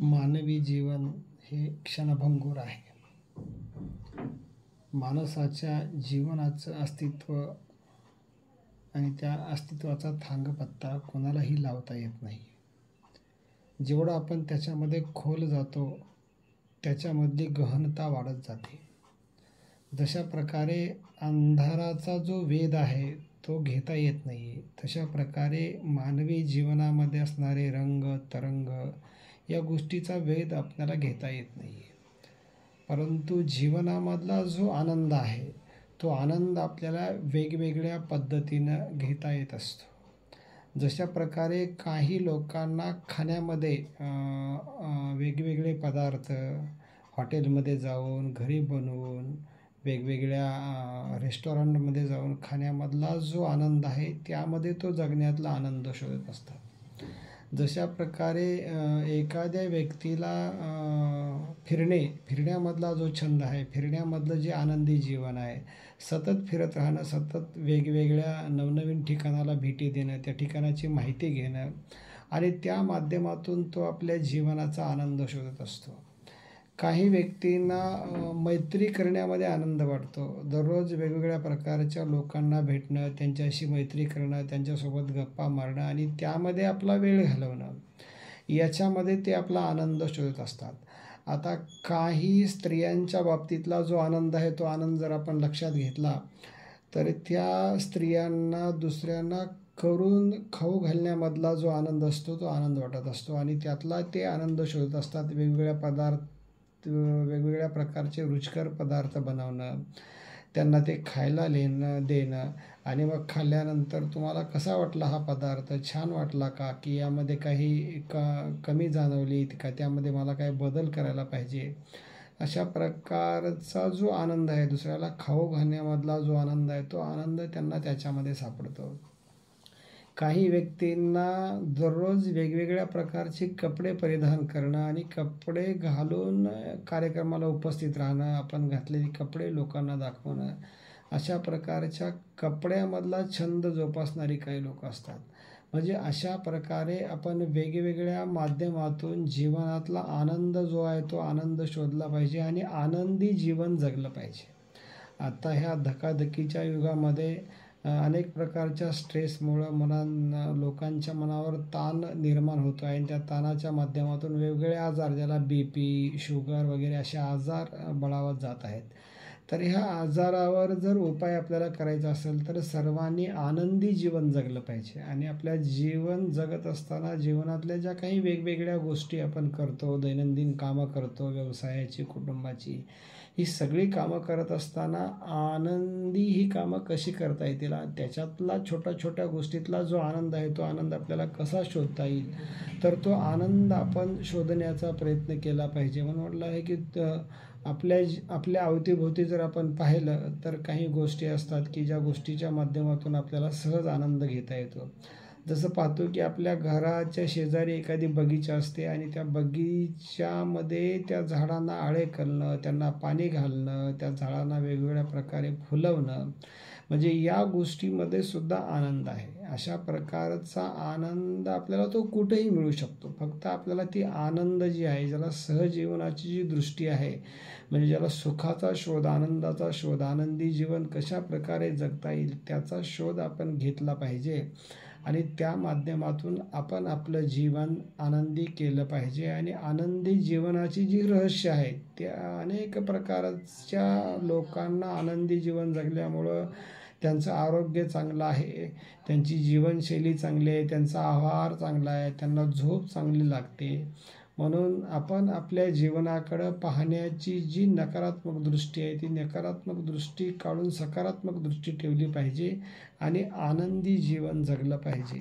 मानवी जीवन हे क्षणभंगुर आहे. माणसाच्या जीवनाचं अस्तित्व आणि त्या अस्तित्वाचा थांगपत्ता कोणालाही लावता येत नाही. जेवढं आपण त्याच्यामध्ये खोल जातो त्याच्यामधली गहनता वाढत जाते. जशा प्रकारे अंधाराचा जो वेध आहे तो घेता येत नाही, तशा प्रकारे मानवी जीवनामध्ये असणारे रंग तरंग या गोष्टीचा वेध आपल्याला घेता येत नाही. परंतु जीवनामधला जो आनंद आहे तो आनंद आपल्याला वेगवेगळ्या पद्धतीनं घेता येत असतो. जशा प्रकारे काही लोकांना खाण्यामध्ये वेगवेगळे पदार्थ हॉटेलमध्ये जाऊन, घरी बनवून, वेगवेगळ्या रेस्टॉरंटमध्ये जाऊन खाण्यामधला जो आनंद आहे त्यामध्ये तो जगण्यातला आनंद शोधत असतात. जशा प्रकारे एखाद्या व्यक्तीला फिरण्यामधला जो छंद आहे, फिरण्यामधलं जे आनंदी जीवन आहे, सतत फिरत राहणं, सतत वेगवेगळ्या नवनवीन ठिकाणाला भेटी देणं, त्या ठिकाणाची माहिती घेणं आणि त्या माध्यमातून तो आपल्या जीवनाचा आनंद शोधत असतो. काही व्यक्तींना मैत्री करण्यामध्ये आनंद वाटतो. दररोज वेगवेगळ्या प्रकारच्या लोकांना भेटणं, त्यांच्याशी मैत्री करणं, त्यांच्यासोबत गप्पा मारणं आणि त्यामध्ये आपला वेळ घालवणं, याच्यामध्ये ते आपला आनंद शोधत असतात. आता काही स्त्रियांच्या बाबतीतला जो आनंद आहे तो आनंद जर आपण लक्षात घेतला तर त्या स्त्रियांना दुसऱ्यांना करून खाऊ घालण्यामधला जो आनंद असतो तो आनंद वाटत असतो आणि त्यातला ते आनंद शोधत असतात. वेगवेगळ्या प्रकारचे रुचकर पदार्थ बनवणं, त्यांना ते खायला देणं आणि मग खाल्ल्यानंतर तुम्हाला कसा वाटला हा पदार्थ, छान वाटला का, की यामध्ये काही कमी जाणवली का, त्यामध्ये मला काही बदल करायला पाहिजे, अशा प्रकारचा जो आनंद आहे, दुसऱ्याला खाऊ घालण्यामधला जो आनंद आहे तो आनंद त्यांना त्याच्यामध्ये सापडतो. काही व्यक्तींना दररोज वेगवेगळ्या प्रकारचे कपडे परिधान करणं आणि कपडे घालून कार्यक्रमाला उपस्थित राहणं, आपण घातलेले कपडे लोकांना दाखवणं, अशा प्रकारच्या कपड्यामधला छंद जोपासणारी काही लोक असतात. म्हणजे अशा प्रकारे आपण वेगवेगळ्या माध्यमातून जीवनातला आनंद जो आहे तो आनंद शोधला पाहिजे आणि आनंदी जीवन जगलं पाहिजे. आता ह्या धकाधकीच्या युगामध्ये अनेक प्रकारच्या स्ट्रेसमुळं लोकांच्या मनावर ताण निर्माण होतो आहे आणि त्या ताणाच्या माध्यमातून वेगवेगळे आजार, ज्याला BP, शुगर वगैरे असे आजार बळावत जात आहेत. तर ह्या आजारावर जर उपाय आपल्याला करायचा असेल तर सर्वांनी आनंदी जीवन जगलं पाहिजे आणि आपल्या जीवन जगत असताना जीवनातल्या ज्या काही वेगवेगळ्या गोष्टी आपण करतो, दैनंदिन कामं करतो, व्यवसायाची, कुटुंबाची, ही सगळी कामं करत असताना आनंदी ही कामं कशी करता येतील, त्याच्यातला छोट्या गोष्टीतला जो आनंद आहे तो आनंद आपल्याला कसा शोधता येईल, तर तो आनंद आपण शोधण्याचा प्रयत्न केला पाहिजे. म्हणून म्हटलं आहे की आपल्या अवतीभोवती जर आपण पाहिलं तर काही गोष्टी असतात की ज्या गोष्टीच्या माध्यमातून आपल्याला सहज आनंद घेता येतो. जसं पाहतो की आपल्या घराच्या शेजारी एखादी बगीचा असते आणि त्या बगीच्यामध्ये त्या झाडांना आळे करणं, त्यांना पाणी घालणं, त्या झाडांना वेगवेगळ्या प्रकारे फुलवणं, म्हणजे या गोष्टीमध्ये सुद्धा आनंद आहे. अशा प्रकारचा आनंद आपल्याला तो कुठेही मिळू शकतो. फक्त आपल्याला ती आनंद जी आहे, ज्याला सहजीवनाची जी दृष्टी आहे, म्हणजे ज्याला सुखाचा शोध, आनंदाचा शोध, आनंदी जीवन कशा प्रकारे जगता येईल त्याचा शोध आपण घेतला पाहिजे आणि त्या माध्यमातून आपण आपलं जीवन आनंदी केलं पाहिजे. आणि आनंदी जीवनाची जी रहस्य आहे त्या अनेक प्रकारच्या लोकांना आनंदी जीवन जगल्यामुळं त्यांचं आरोग्य चांगलं आहे, त्यांची जीवनशैली चांगली आहे, त्यांचा आहार चांगला आहे, त्यांना झोप चांगली लागते. म्हणून आपण आपल्या जीवनाकडं पाहण्याची जी नकारात्मक दृष्टी आहे ती नकारात्मक दृष्टी काढून सकारात्मक दृष्टी ठेवली पाहिजे आणि आनंदी जीवन जगलं पाहिजे.